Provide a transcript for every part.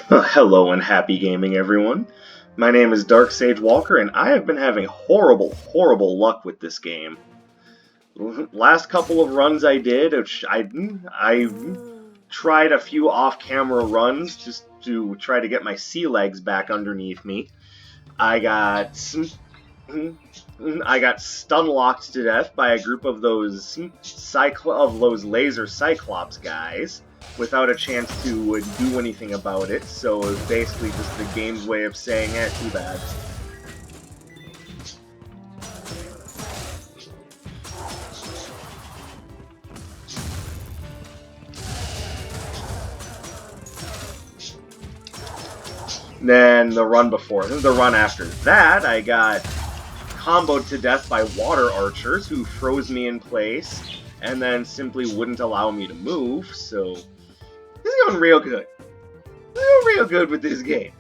Hello and happy gaming, everyone. My name is Dark Sage Walker, and I have been having horrible luck with this game. Last couple of runs I did, which I tried a few off-camera runs just to try to get my sea legs back underneath me. I got stun locked to death by a group of those laser Cyclops guys without a chance to do anything about it, so it was basically just the game's way of saying, too bad. Then the run after that, I got comboed to death by water archers who froze me in place and then simply wouldn't allow me to move, so this is going real good. Real good with this game.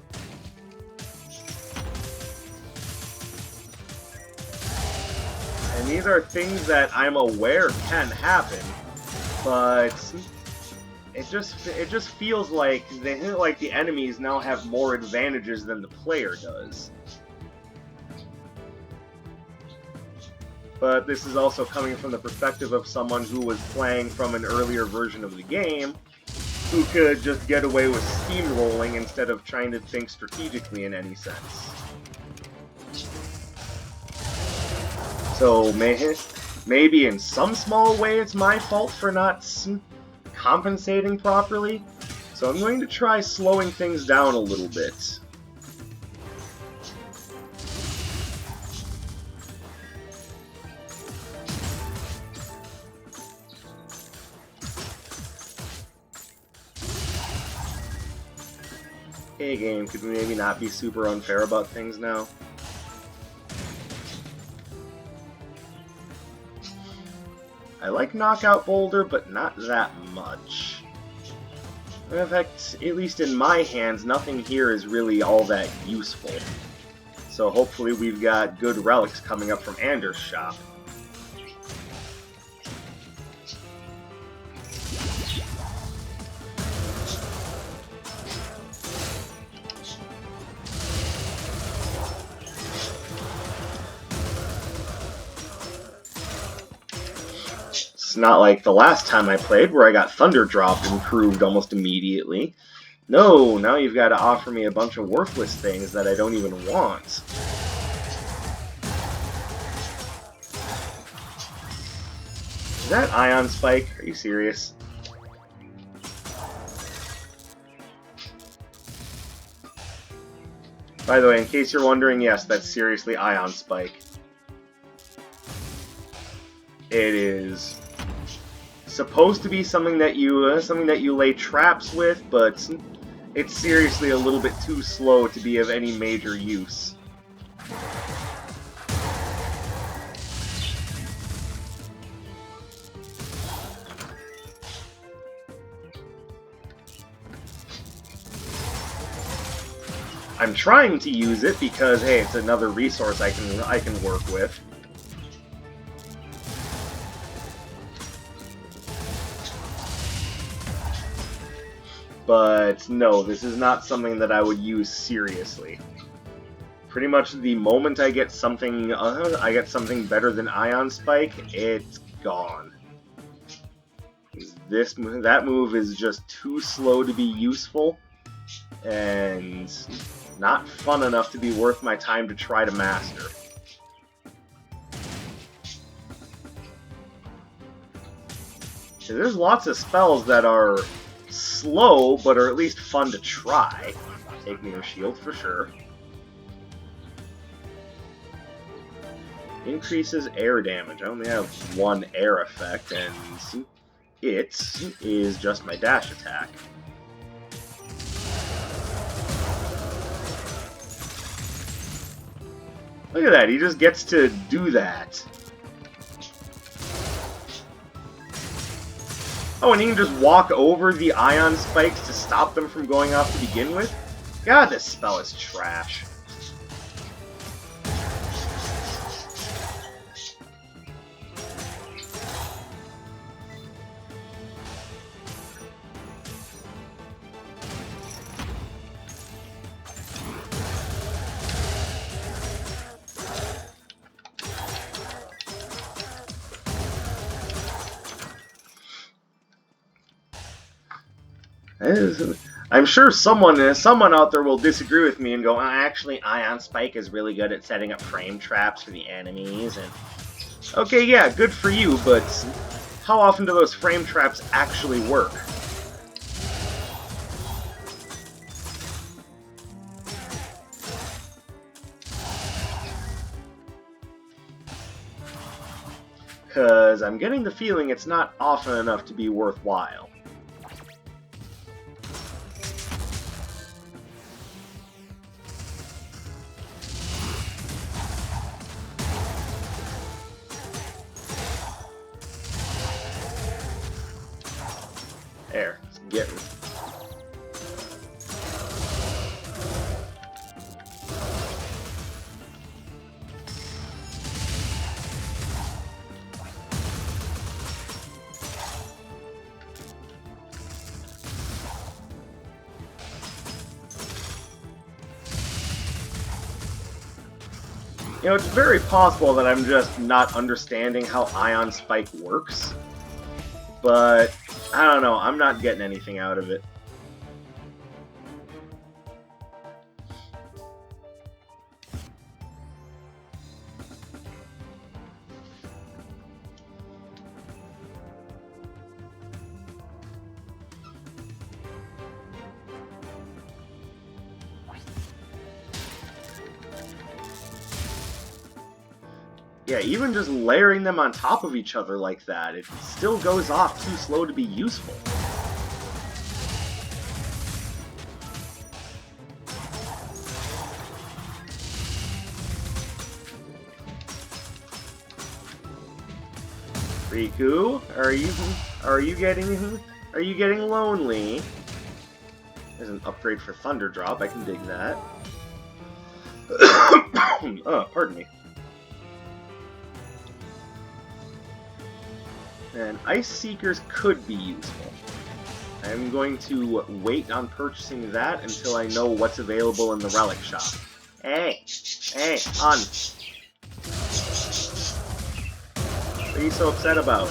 And these are things that I'm aware can happen, but it just feels like the enemies now have more advantages than the player does. But this is also coming from the perspective of someone who was playing from an earlier version of the game, who could just get away with steamrolling instead of trying to think strategically in any sense. So maybe in some small way it's my fault for not compensating properly, so I'm going to try slowing things down a little bit. Hey game, could we maybe not be super unfair about things now? I like Knockout Boulder, but not that much. In fact, at least in my hands, nothing here is really all that useful. So hopefully we've got good relics coming up from Anders' shop. It's not like the last time I played where I got Thunder Drop improved almost immediately. No, now you've got to offer me a bunch of worthless things that I don't even want. Is that Ion Spike? Are you serious? By the way, in case you're wondering, yes, that's seriously Ion Spike. It is supposed to be something that you lay traps with, but it's seriously a little bit too slow to be of any major use. I'm trying to use it because, hey, it's another resource I can work with. But no, this is not something that I would use seriously. Pretty much the moment I get something better than Ion Spike, it's gone. That move is just too slow to be useful, and not fun enough to be worth my time to try to master. There's lots of spells that are slow, but are at least fun to try. Take Mirror Shield for sure. Increases air damage. I only have one air effect, and it is just my dash attack. Look at that, he just gets to do that. Oh, and he can just walk over the Ion Spikes to stop them from going off to begin with? God, this spell is trash. I'm sure someone out there will disagree with me and go, actually, Ion Spike is really good at setting up frame traps for the enemies. And okay, yeah, good for you, but how often do those frame traps actually work? Because I'm getting the feeling it's not often enough to be worthwhile. There, get me. You know, it's very possible that I'm just not understanding how Ion Spike works, but I don't know, I'm not getting anything out of it. Yeah, even just layering them on top of each other like that, it still goes off too slow to be useful. Riku, are you getting lonely? There's an upgrade for Thunder Drop, I can dig that. Pardon me. And Ice Seekers could be useful. I'm going to wait on purchasing that until I know what's available in the Relic Shop. Hey! Hey, on! What are you so upset about?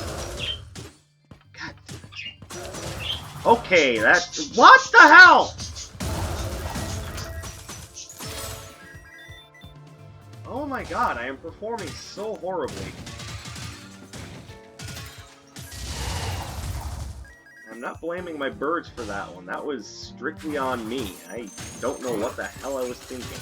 God. Okay, that's... What the hell?! Oh my god, I am performing so horribly. I'm not blaming my birds for that one. That was strictly on me. I don't know what the hell I was thinking.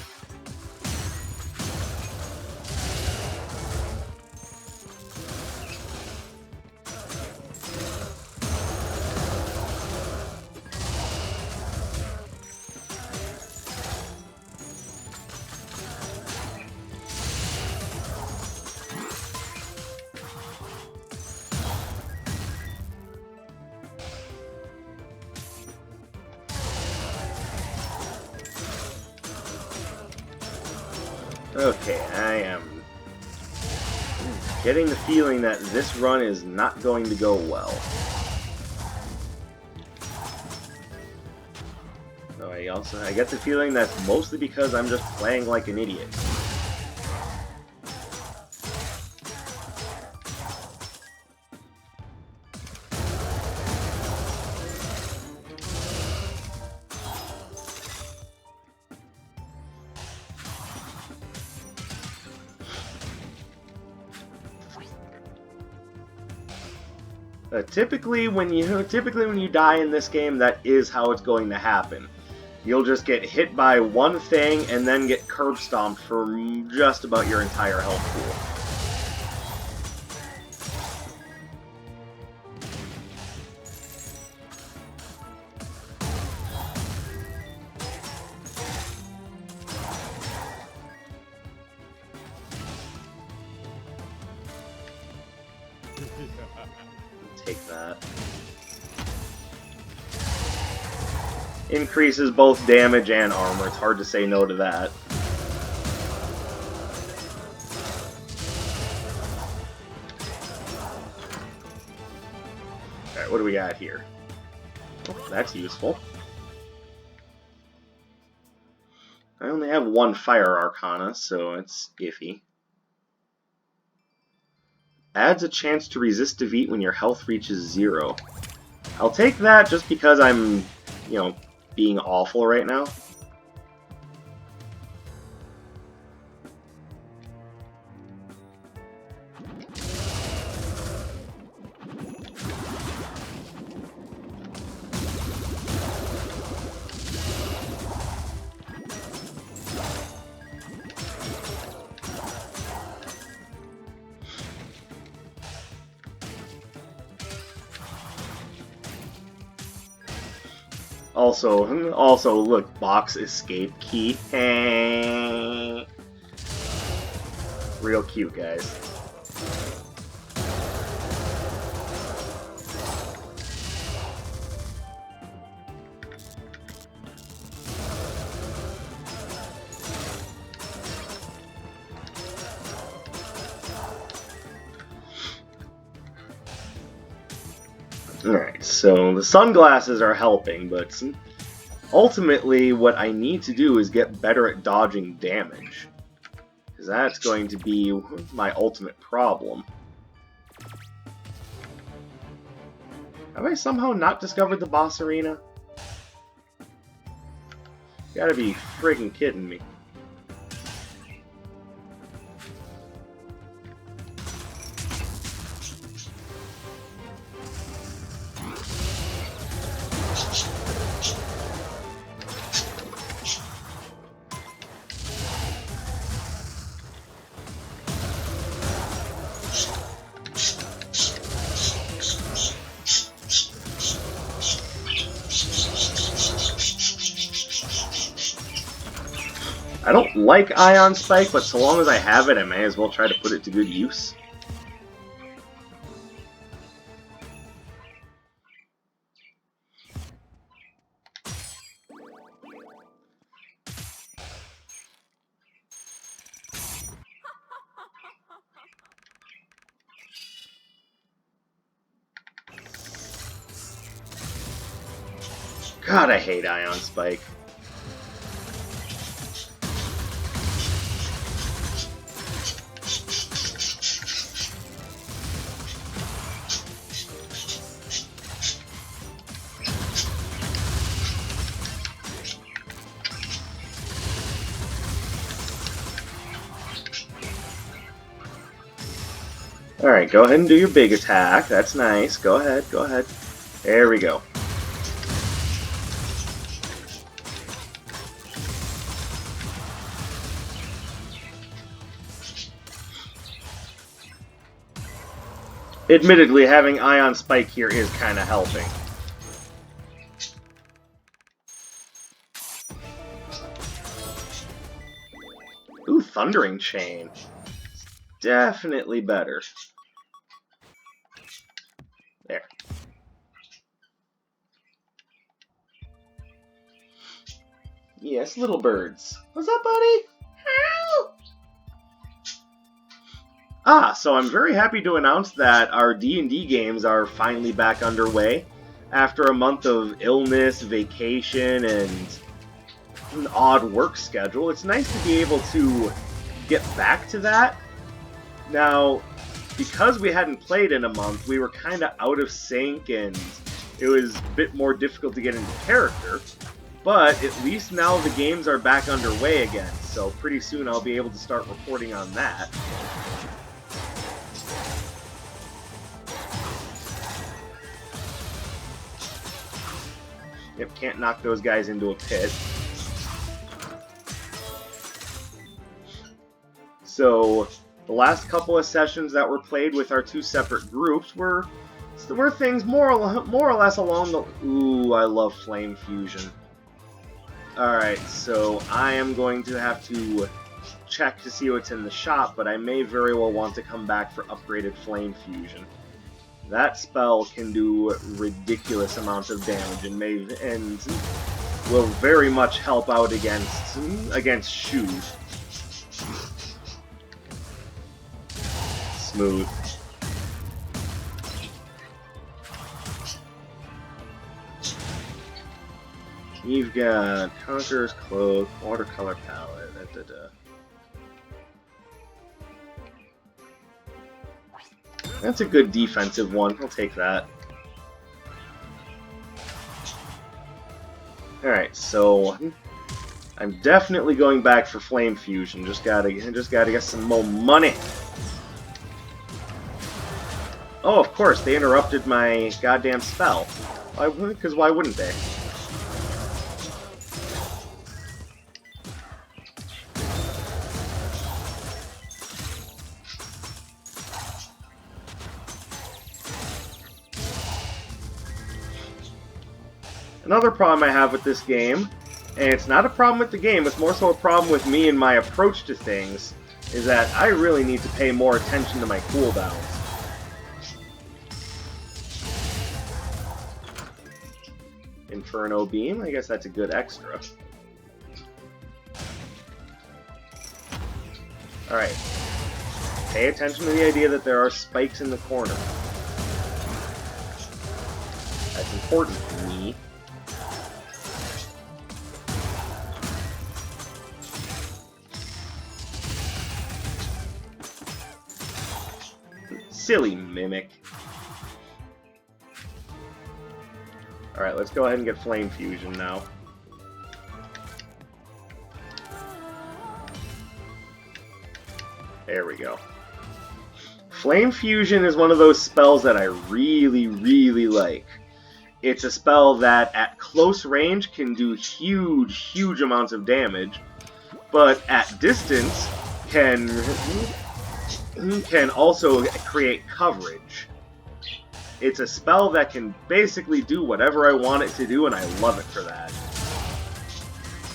Okay, I am getting the feeling that this run is not going to go well. So I get the feeling that's mostly because I'm just playing like an idiot. Typically when you die in this game, that is how it's going to happen. You'll just get hit by one thing and then get curb stomped for just about your entire health pool. Take that. Increases both damage and armor. It's hard to say no to that. Alright, what do we got here? Oh, that's useful. I only have one Fire Arcana, so it's iffy. Adds a chance to resist defeat when your health reaches 0. I'll take that just because I'm being awful right now. Also, look, box escape key. Real cute, guys. Alright, so the sunglasses are helping, but ultimately what I need to do is get better at dodging damage. Because that's going to be my ultimate problem. Have I somehow not discovered the boss arena? You gotta be friggin' kidding me. I don't like Ion Spike, but so long as I have it, I may as well try to put it to good use. God, I hate Ion Spike. Alright, go ahead and do your big attack. That's nice. Go ahead, go ahead. There we go. Admittedly, having Ion Spike here is kind of helping. Ooh, Thundering Chain. Definitely better. There. Yes, little birds. What's up, buddy? Help! So I'm very happy to announce that our D&D games are finally back underway. After a month of illness, vacation, and an odd work schedule, it's nice to be able to get back to that. Now, because we hadn't played in a month, we were kind of out of sync, and it was a bit more difficult to get into character. But at least now the games are back underway again, so pretty soon I'll be able to start reporting on that. Yep, can't knock those guys into a pit. So the last couple of sessions that were played with our two separate groups were things more or less along the... Ooh, I love Flame Fusion. Alright, so I am going to have to check to see what's in the shop, but I may very well want to come back for upgraded Flame Fusion. That spell can do ridiculous amounts of damage and will very much help out against shoes. Smooth. You've got Conqueror's Cloak, Watercolor Palette, That's a good defensive one. I'll take that. Alright, so I'm definitely going back for Flame Fusion. Just gotta get some more money. Oh, of course, they interrupted my goddamn spell. Because why wouldn't they? Another problem I have with this game, and it's not a problem with the game, it's more so a problem with me and my approach to things, is that I really need to pay more attention to my cooldowns. Inferno Beam, I guess that's a good extra. Alright. Pay attention to the idea that there are spikes in the corner. That's important to me. Silly Mimic. Alright, let's go ahead and get Flame Fusion now. There we go. Flame Fusion is one of those spells that I really, really like. It's a spell that at close range can do huge, huge amounts of damage, but at distance can also create coverage. It's a spell that can basically do whatever I want it to do, and I love it for that,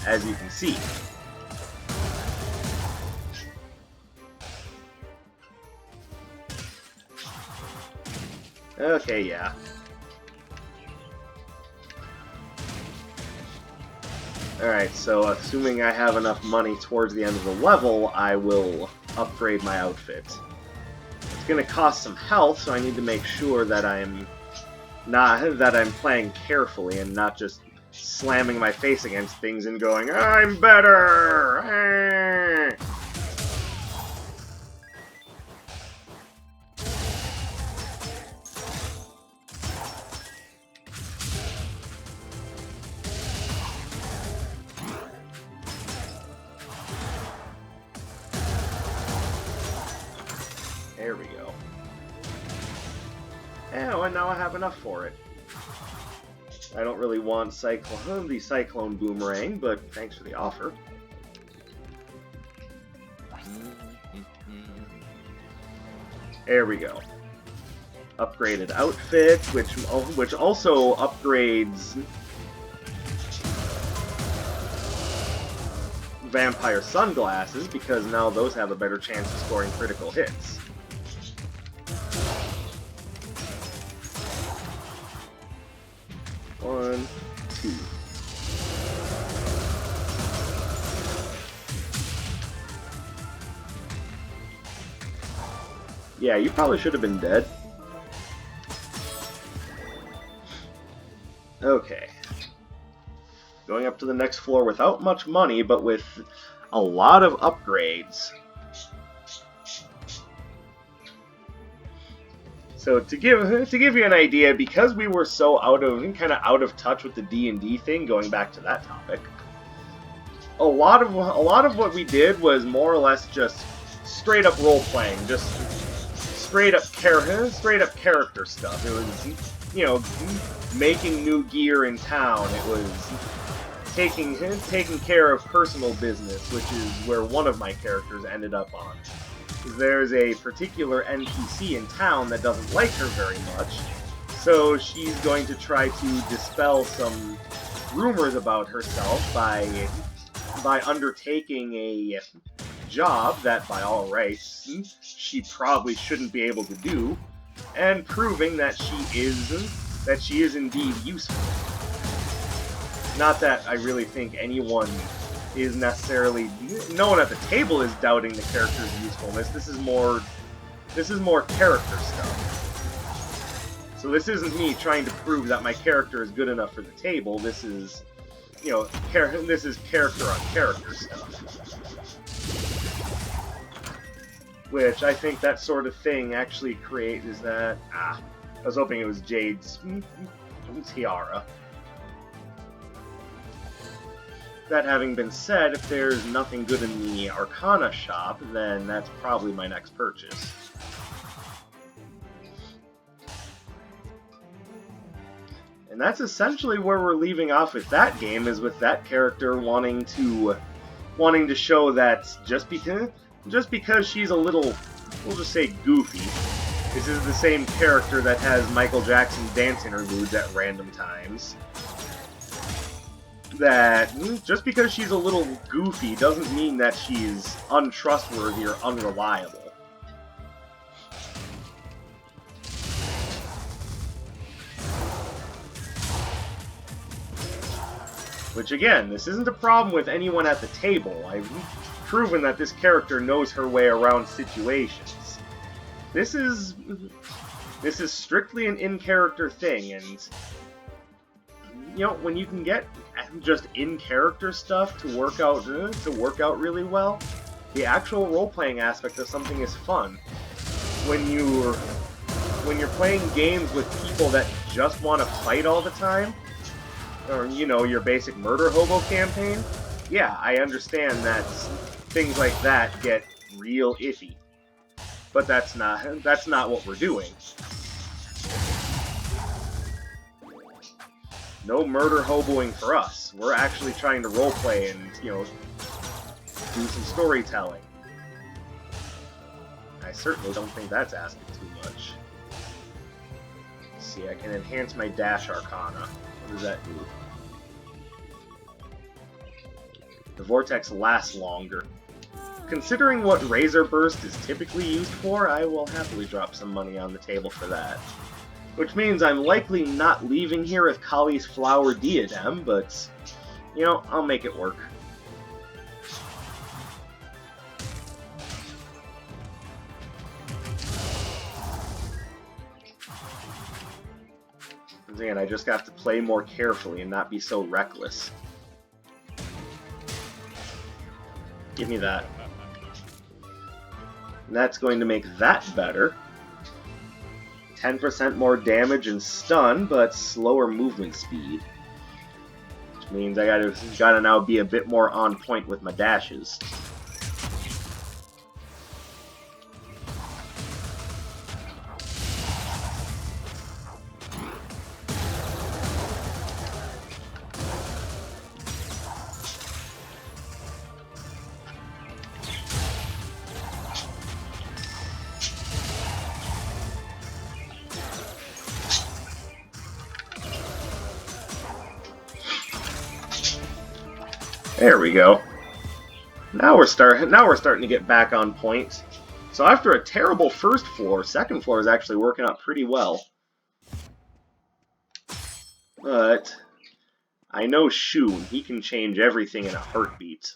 as you can see. Okay, yeah. Alright, so assuming I have enough money towards the end of the level, I will upgrade my outfit. It's gonna cost some health, so I need to make sure that I'm playing carefully and not just slamming my face against things and going, I'm better! There we go. Oh, and now I have enough for it. I don't really want the Cyclone Boomerang, but thanks for the offer. There we go. Upgraded outfit, which also upgrades Vampire Sunglasses, because now those have a better chance of scoring critical hits. One, two. Yeah, you probably should have been dead. Okay. Going up to the next floor without much money, but with a lot of upgrades. So to give you an idea, because we were so kind of out of touch with the D&D thing, going back to that topic, a lot of what we did was more or less just straight up role playing, just straight up character stuff. It was, you know, making new gear in town. It was taking care of personal business, which is where one of my characters ended up on. There's a particular NPC in town that doesn't like her very much, so she's going to try to dispel some rumors about herself by undertaking a job that, by all rights, she probably shouldn't be able to do, and proving that she is indeed useful. Not that I really think anyone is necessarily... No one at the table is doubting the character's usefulness. This is more character stuff. So this isn't me trying to prove that my character is good enough for the table. This is, you know, this is character on character stuff. Which I think that sort of thing actually is that... I was hoping it was Jade's tiara. That having been said, if there's nothing good in the Arcana shop, then that's probably my next purchase. And that's essentially where we're leaving off with that game, is with that character wanting to show that just because she's a little, we'll just say, goofy. This is the same character that has Michael Jackson dance interludes at random times. That just because she's a little goofy doesn't mean that she's untrustworthy or unreliable. Which again, this isn't a problem with anyone at the table. I've proven that this character knows her way around situations. This is strictly an in-character thing, and you know, when you can get just in-character stuff to work out really well, the actual role-playing aspect of something is fun. When you're playing games with people that just want to fight all the time, or, you know, your basic murder hobo campaign, yeah, I understand that things like that get real iffy. But that's not what we're doing. No murder hoboing for us. We're actually trying to roleplay and, you know, do some storytelling. I certainly don't think that's asking too much. Let's see, I can enhance my Dash Arcana. What does that do? The Vortex lasts longer. Considering what Razor Burst is typically used for, I will happily drop some money on the table for that. Which means I'm likely not leaving here with Kali's Flower Diadem, but, you know, I'll make it work. Again, I just have to play more carefully and not be so reckless. Give me that. And that's going to make that better. 10% more damage and stun, but slower movement speed. Which means I gotta now be a bit more on point with my dashes. There we go. Now we're starting to get back on point. So after a terrible first floor, second floor is actually working out pretty well. But I know Shun, he can change everything in a heartbeat.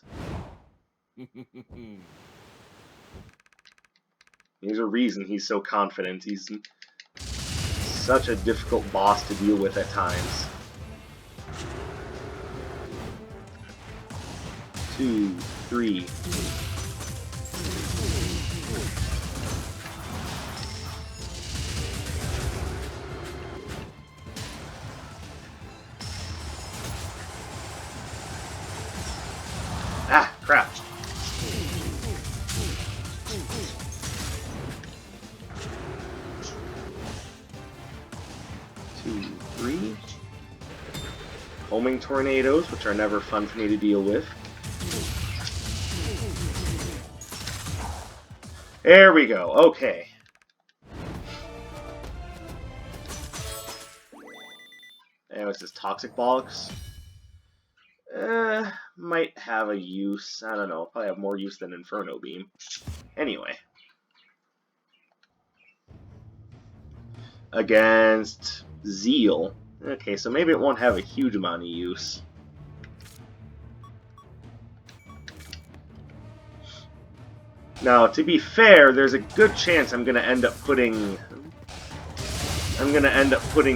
There's a reason he's so confident. He's such a difficult boss to deal with at times. 2, 3. Ah, crap. Two, 3. Homing tornadoes, which are never fun for me to deal with. There we go, okay. And what's this, Toxic Bollocks? Might have a use. I don't know, probably have more use than Inferno Beam. Anyway. Against Zeal. Okay, so maybe it won't have a huge amount of use. Now, to be fair, there's a good chance I'm gonna end up putting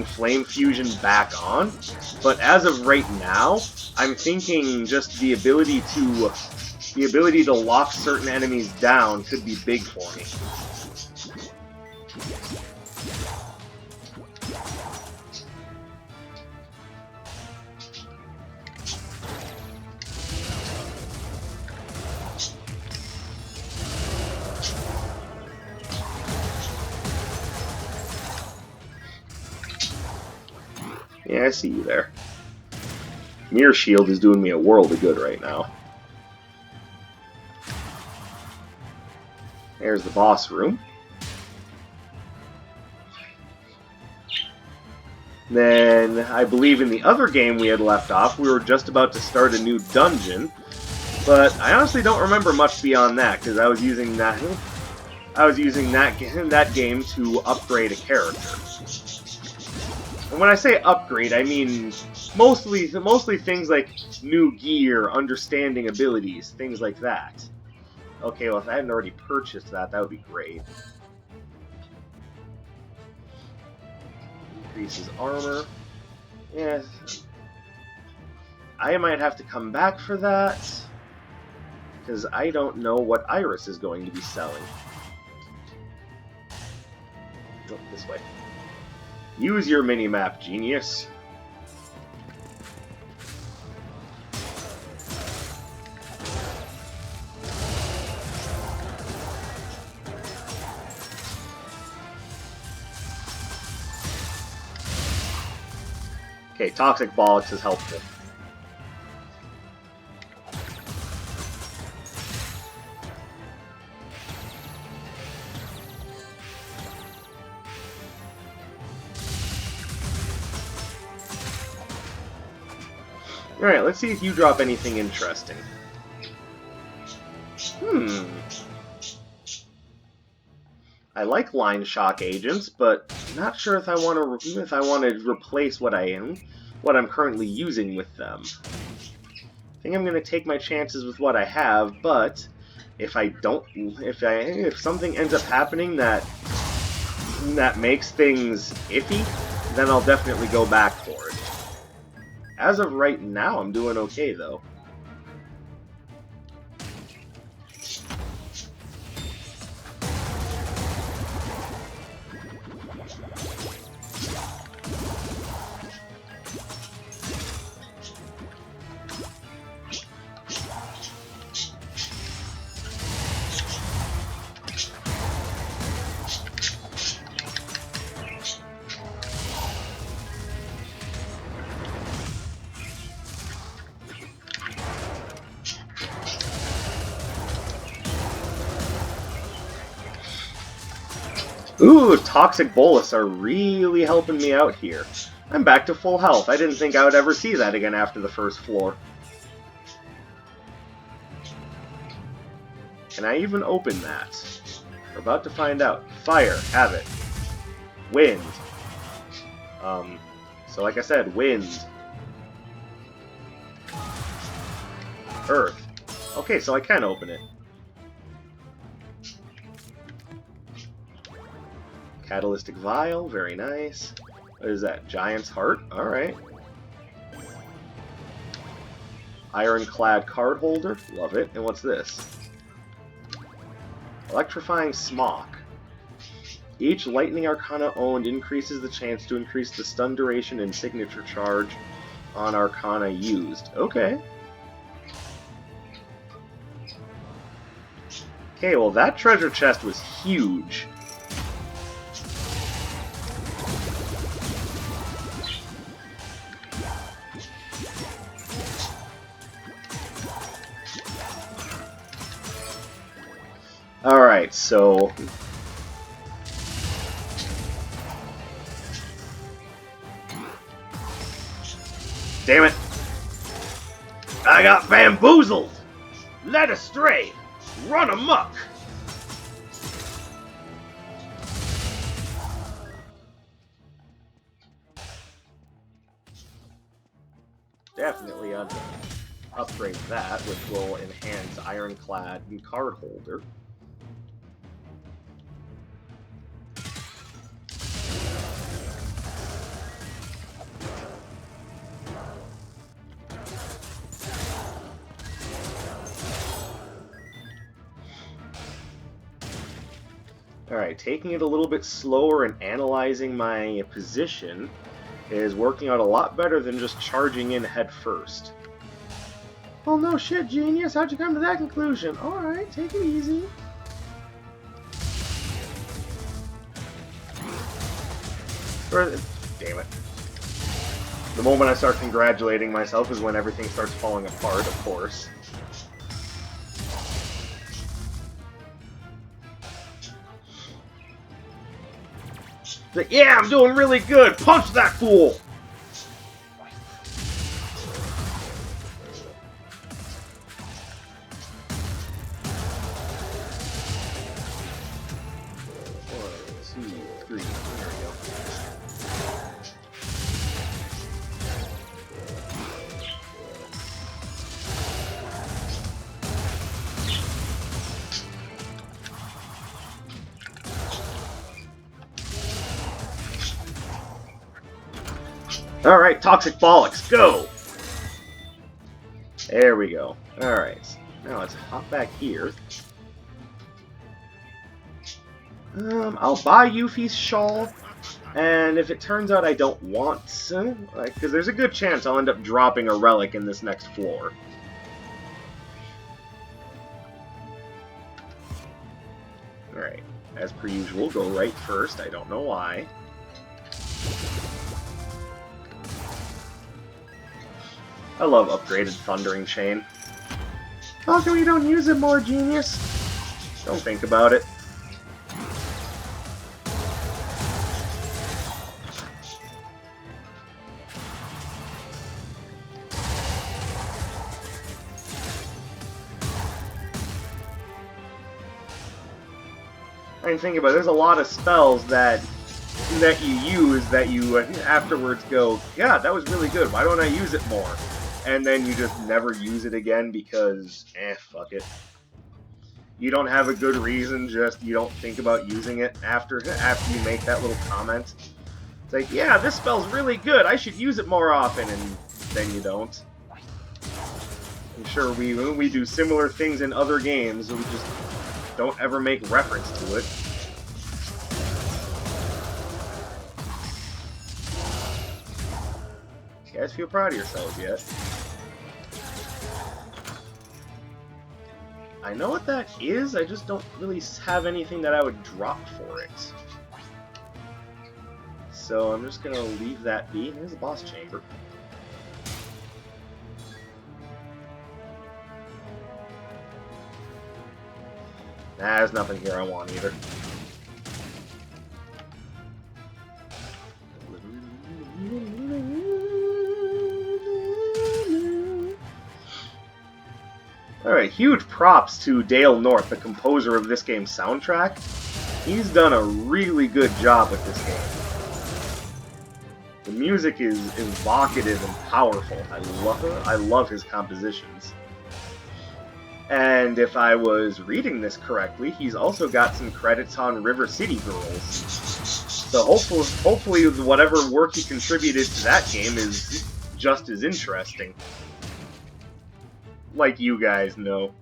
Flame Fusion back on, but as of right now, I'm thinking just the ability to lock certain enemies down could be big for me. Yeah, I see you there. Mirror Shield is doing me a world of good right now. There's the boss room. Then, I believe in the other game we had left off, we were just about to start a new dungeon. But I honestly don't remember much beyond that, because I was using that game to upgrade a character. And when I say upgrade, I mean mostly things like new gear, understanding abilities, things like that. Okay, well if I hadn't already purchased that, that would be great. Increases armor. Yes. I might have to come back for that, because I don't know what Iris is going to be selling. Go this way. Use your mini-map, genius. Okay, Toxic Bollocks is helpful. Alright, let's see if you drop anything interesting. I like line shock agents, but not sure if I want to replace what I'm currently using with them. I think I'm going to take my chances with what I have, but if something ends up happening that makes things iffy, then I'll definitely go back for it. As of right now, I'm doing okay, though. Ooh, Toxic Bolus are really helping me out here. I'm back to full health. I didn't think I would ever see that again after the first floor. Can I even open that? We're about to find out. Fire, have it. Wind. So like I said, wind. Earth. Okay, so I can open it. Catalytic Vial, very nice. What is that? Giant's Heart? Alright. Ironclad Card Holder, love it. And what's this? Electrifying Smock. Each Lightning Arcana owned increases the chance to increase the stun duration and signature charge on Arcana used. Okay. Okay, well that treasure chest was huge. Alright, so... Damn it! I got bamboozled! Led astray! Run amok! Definitely upgrade that, which will enhance Ironclad and Card Holder. Alright, taking it a little bit slower and analyzing my position is working out a lot better than just charging in head first. Oh no shit, genius, how'd you come to that conclusion? Alright, take it easy. Damn it. The moment I start congratulating myself is when everything starts falling apart, of course. Like, yeah, I'm doing really good! Punch that fool! Alright, Toxic Bollocks, go! There we go. Alright, now let's hop back here. I'll buy Yuffie's shawl, and if it turns out I don't want to, because there's a good chance I'll end up dropping a relic in this next floor. Alright, as per usual, go right first, I don't know why. I love upgraded Thundering Chain. How come you don't use it more, genius? Don't think about it. I mean, think about it, there's a lot of spells that you use that you afterwards go, yeah, that was really good, why don't I use it more? And then you just never use it again because, fuck it. You don't have a good reason, just you don't think about using it after you make that little comment. It's like, yeah, this spell's really good, I should use it more often, and then you don't. I'm sure we do similar things in other games, we just don't ever make reference to it. You guys feel proud of yourselves yet? I know what that is, I just don't really have anything that I would drop for it. So I'm just gonna leave that be. Here's the boss chamber. Nah, there's nothing here I want either. Alright, huge props to Dale North, the composer of this game's soundtrack. He's done a really good job with this game. The music is evocative and powerful. I love his compositions. And if I was reading this correctly, he's also got some credits on River City Girls. So hopefully whatever work he contributed to that game is just as interesting. Like you guys know.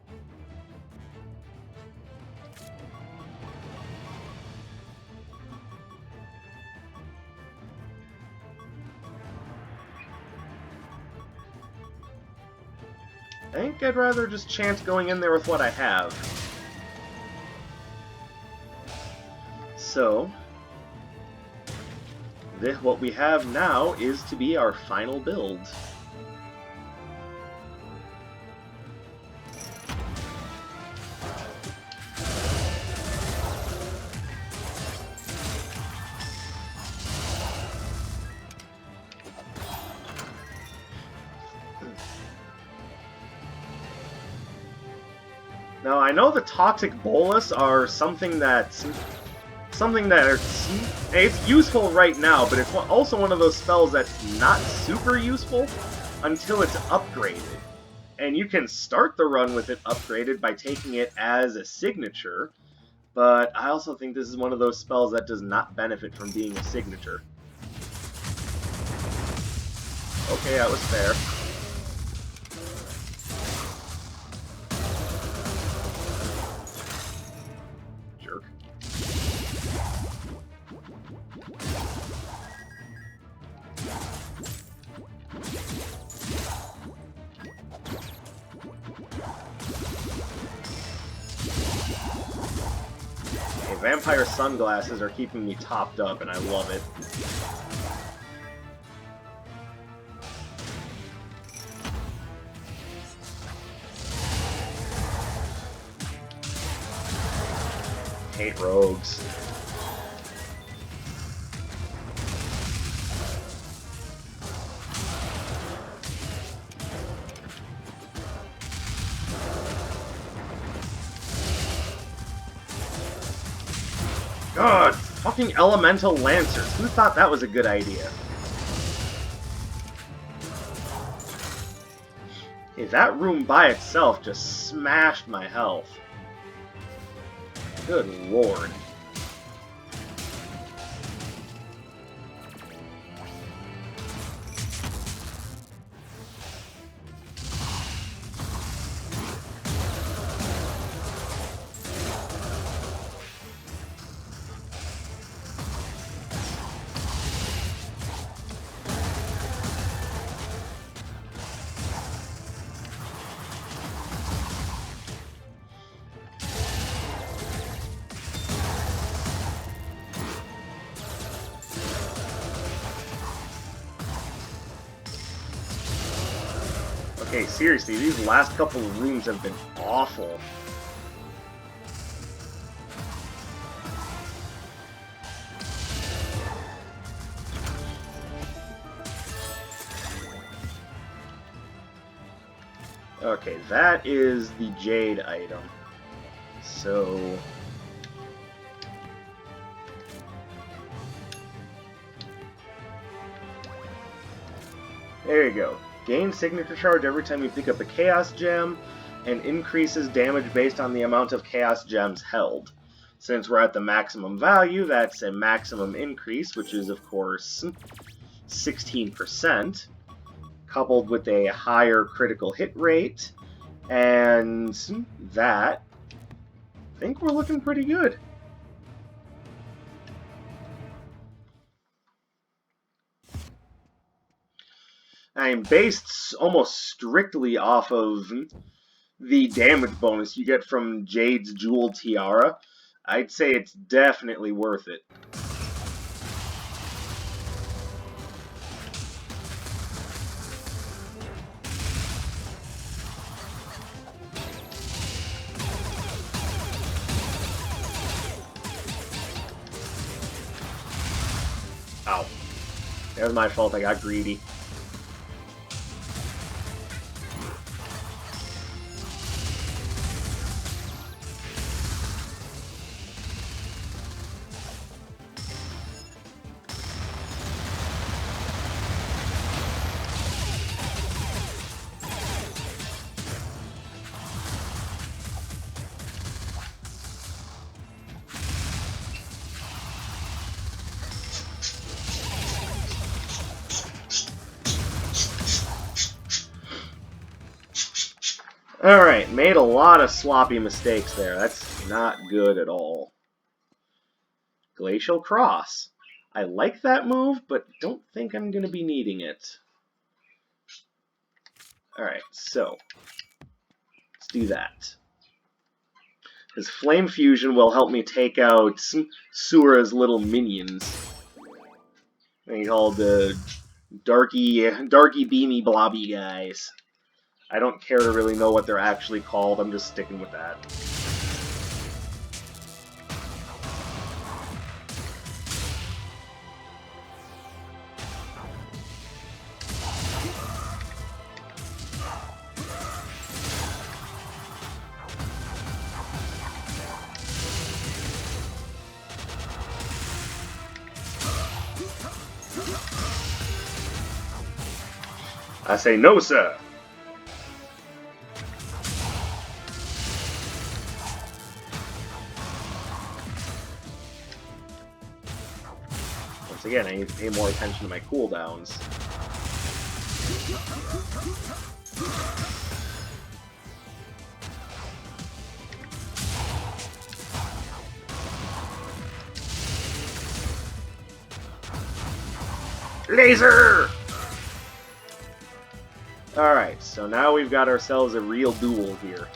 I think I'd rather just chance going in there with what I have. So, what we have now is to be our final build. Now, I know the Toxic Bolus are something that it's useful right now, but it's also one of those spells that's not super useful until it's upgraded. And you can start the run with it upgraded by taking it as a signature, but I also think this is one of those spells that does not benefit from being a signature. Okay, that was fair. Vampire sunglasses are keeping me topped up, and I love it. hate rogues. God, fucking elemental lancers. Who thought that was a good idea? Okay, that room by itself just smashed my health. Good lord. Okay, seriously, these last couple of rooms have been awful. Okay, that is the Jade item. So... there you go. Gain signature charge every time you pick up a Chaos Gem, and increases damage based on the amount of Chaos Gems held. Since we're at the maximum value, that's a maximum increase, which is, of course, 16%, coupled with a higher critical hit rate, and that, I think we're looking pretty good. I'm based almost strictly off of the damage bonus you get from Jade's Jewel Tiara. I'd say it's definitely worth it. Ow. That was my fault, I got greedy. Alright, made a lot of sloppy mistakes there. That's not good at all. Glacial Cross. I like that move, but don't think I'm going to be needing it. Alright, so let's do that. Because Flame Fusion will help me take out Sura's little minions. They call the darky beamy blobby guys. I don't care to really know what they're actually called, I'm just sticking with that. I say no, sir! Once again, I need to pay more attention to my cooldowns. Laser! Alright, so now we've got ourselves a real duel here.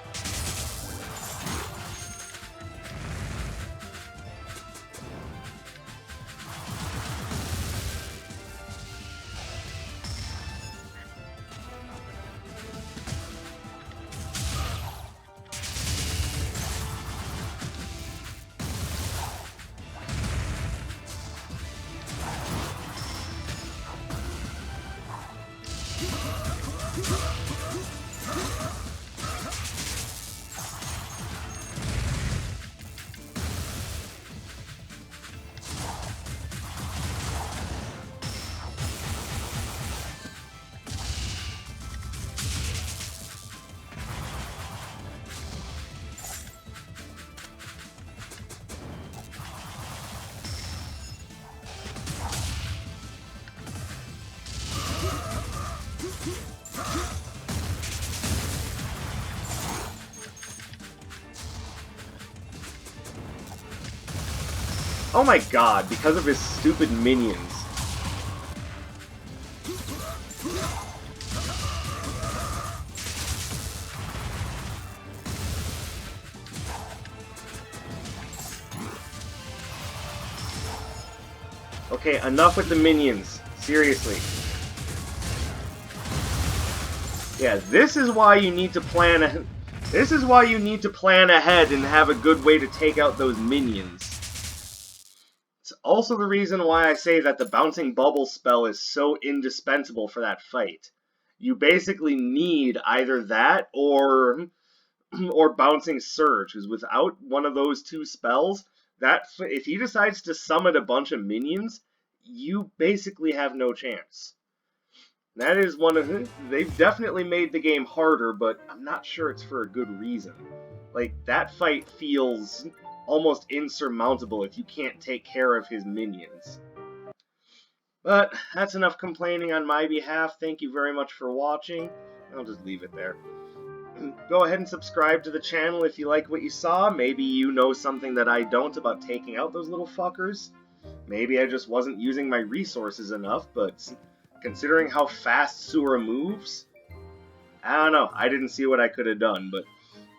Oh my god, because of his stupid minions. Okay, enough with the minions. Seriously. Yeah, this is why you need to plan. This is why you need to plan ahead and have a good way to take out those minions. It's also the reason why I say that the bouncing bubble spell is so indispensable for that fight. You basically need either that or bouncing surge, because without one of those two spells, that if he decides to summon a bunch of minions, you basically have no chance. That is one of they've definitely made the game harder, but I'm not sure it's for a good reason. Like, that fight feels almost insurmountable if you can't take care of his minions. But that's enough complaining on my behalf. Thank you very much for watching. I'll just leave it there. Go ahead and subscribe to the channel if you like what you saw. Maybe you know something that I don't about taking out those little fuckers. Maybe I just wasn't using my resources enough, but considering how fast Sura moves, I don't know. I didn't see what I could have done, but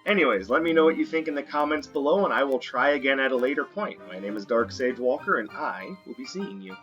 anyways, let me know what you think in the comments below, and I will try again at a later point. My name is Dark Sage Walker, and I will be seeing you.